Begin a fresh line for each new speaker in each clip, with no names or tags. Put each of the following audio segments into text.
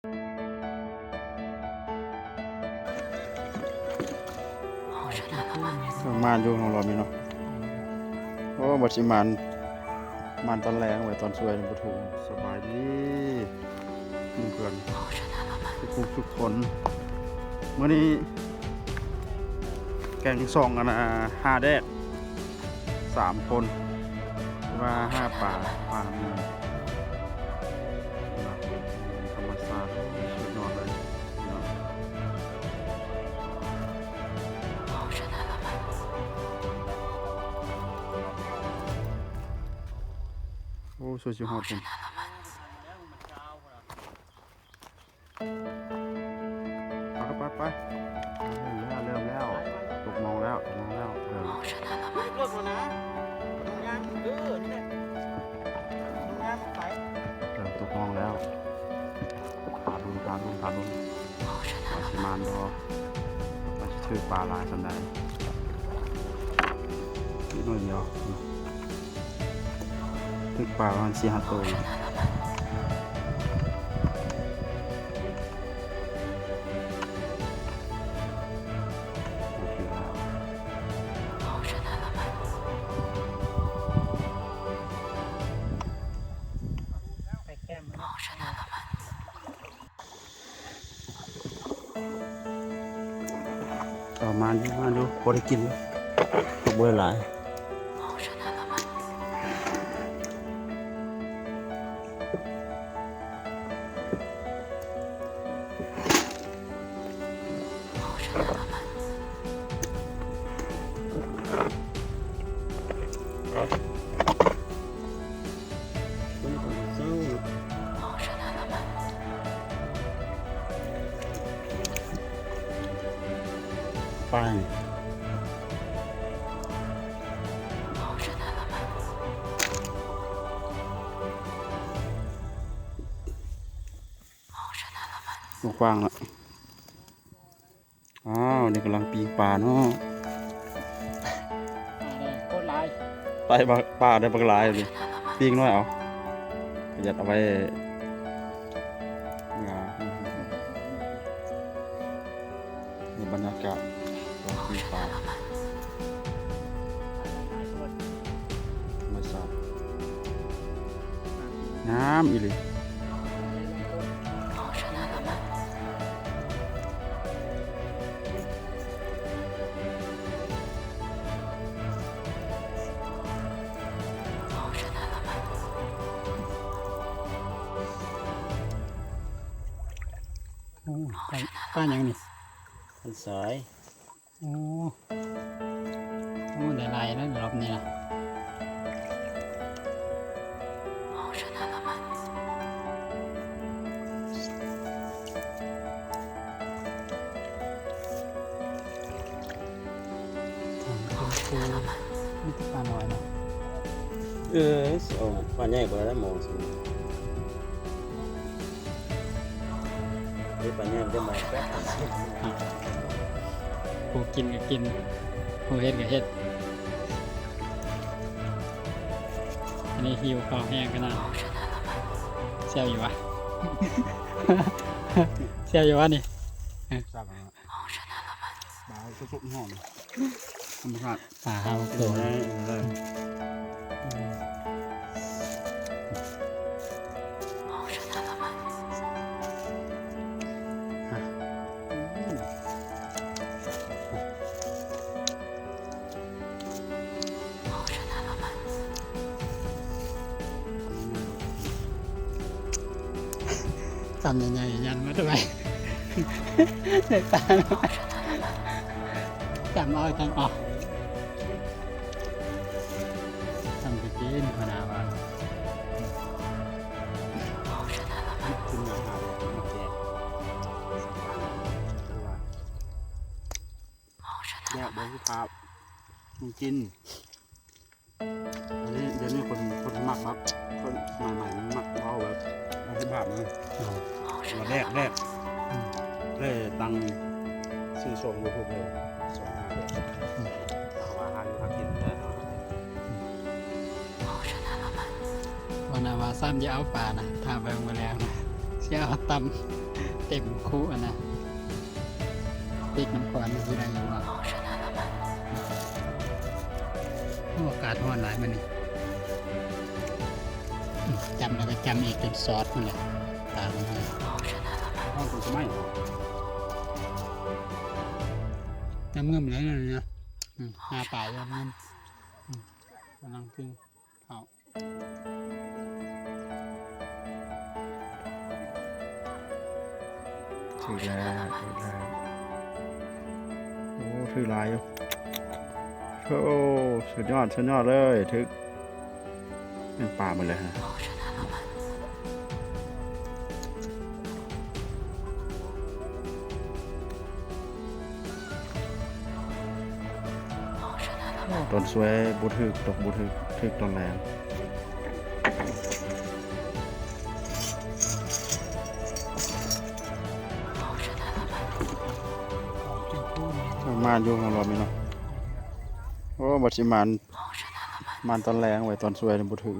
มานอยู่ของเรามีเนาะโอ้บัดสิมานตอนแรงไว้ตอนช่วยบ่ถึงสบายดีเพื่อนทุกคนมื้อนี้แกงส่องกันนะ5 แดด3 คนว่า5ป่าเมืองธรรมชาติสุดยอดเลยโอ้สวยชิวฮอดผมไปเริ่มแล้วตกมองแล้วเริ่ม
รถมานะทำงานนี่แหละทำงานไป
เริ่มตกมองแล้วตาดุนมาสิมานดอมาสิถือปลาหลายสันใดนิดหน่อยเดียวถือปลาประมาณ4-5 ตัวต่อมาดูพอได้กินตกเบื่อหลายไปกว้างละอ้าวนี่กำลังปีปลาเนาะ
โคตรลาย
ไปปลาได้ปลาหลายเลยปีกน้อยเอาประหยัดเอาไว้งาในบรรยากาศกำลังปีปลาไม่ทราบน้ำอีหลี
ป้าอย่างนี้
มันสาย
โอ้ได้ลายแล้วรอบนี้นะไม่ติดปลาน้อยนะ
ปลาใหญ่กว่าแล้วมองสิปลาใหญ่มันจะมาแป๊บ
ผู้กินก็กินผู้เฮ็ดก็เฮ็ดอันนี้หิวข้าวแห้งขนาดเสียวอยู่วะ เสียวอยู่วะนี่
ทราบแล้วปลาสุกๆหอมธรรมชาติ
ป่าเฮา
โด
โด
น
น
ได้
จำใหญ่ๆยันมาทำไม เด็กตาจำเอาจำไปกินพนาวา
ขึ้นมาหาเรามาแจกแยกใบที่ปาบกินเดี๋ยวนี้คนมักครับคนใหม่ๆมักเอาแบบ50 บาทนะมาแรกเลยตังซื้อส่งยูทูบเลยส่งมาเลยเอาอาหารมากินได้
พนาวาซ้ำจะเอาป่านะถ้าไปมาแล้วนะเสียเอาต
เต็มคู่อะนะปีกน้ำควันมันคืออะไรอยู่วะโอ้อากาศร้อนหลายมันนี่จำแล้วก็จำอีกจนซอสมันแหละตามมันเลย
ห้องคุณจะไม่หรอ
น้ำเงื่อมแล้วนะหาป่าแล้วมันกำลังพึ่งเขา
ถือแล้วโอ้ถือลายอยู่โอ้สุดยอดเลยถึกเป็นป่าหมดเลยฮะต้นสวยบุถึกตกบุถึกต้นแรงมานอยู่ของเราไหมเนาะโอ้บัดสิมันตอนแรงไว้ตอนสวยบุถึก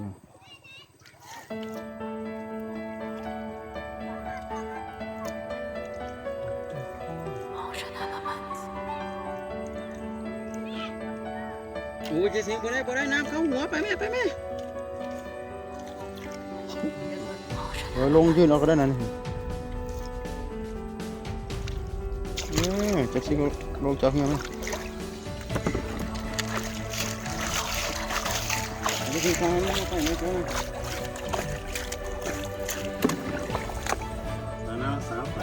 โอ้ยเจสิงบ่ได้น้ำเข้าหัวไปแม่ลงยืนเอาก็ได้นั่นเจสิงลงจากเงี้ยมั้ยเจสิงฟังไม่ไปไม่ไปน้าสาวไป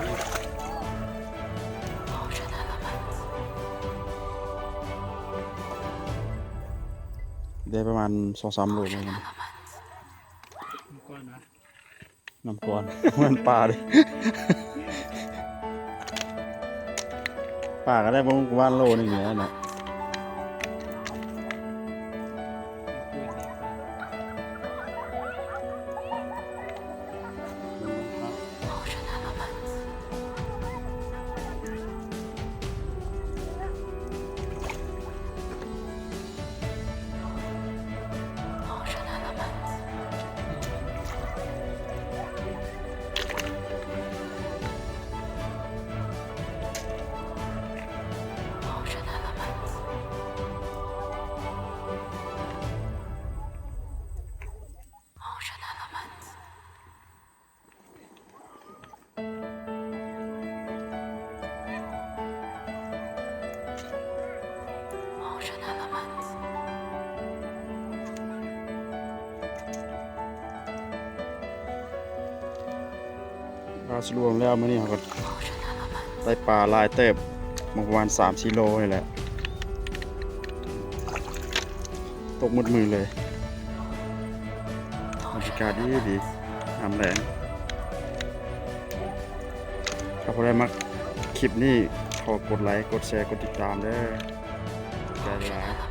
ได้ประมาณ 2-3 โลเลยนะ
ก้อนนะ
น้ำก้อนเหมือนปลาเลยปลาก็ได้ประมาณโลนึงอยู่แล้วนะปลาสรวมแล้วมื้อนี้เขาก็ได้ปลาลายเติบประมาณ 3-4 โลนี่แหละตกหมดมือเลยบรรยากาศดีน้ำแรงถ้าใครได้มักคลิปนี้ขอกดไลค์กดแชร์กดติดตามเด้อใจร้าย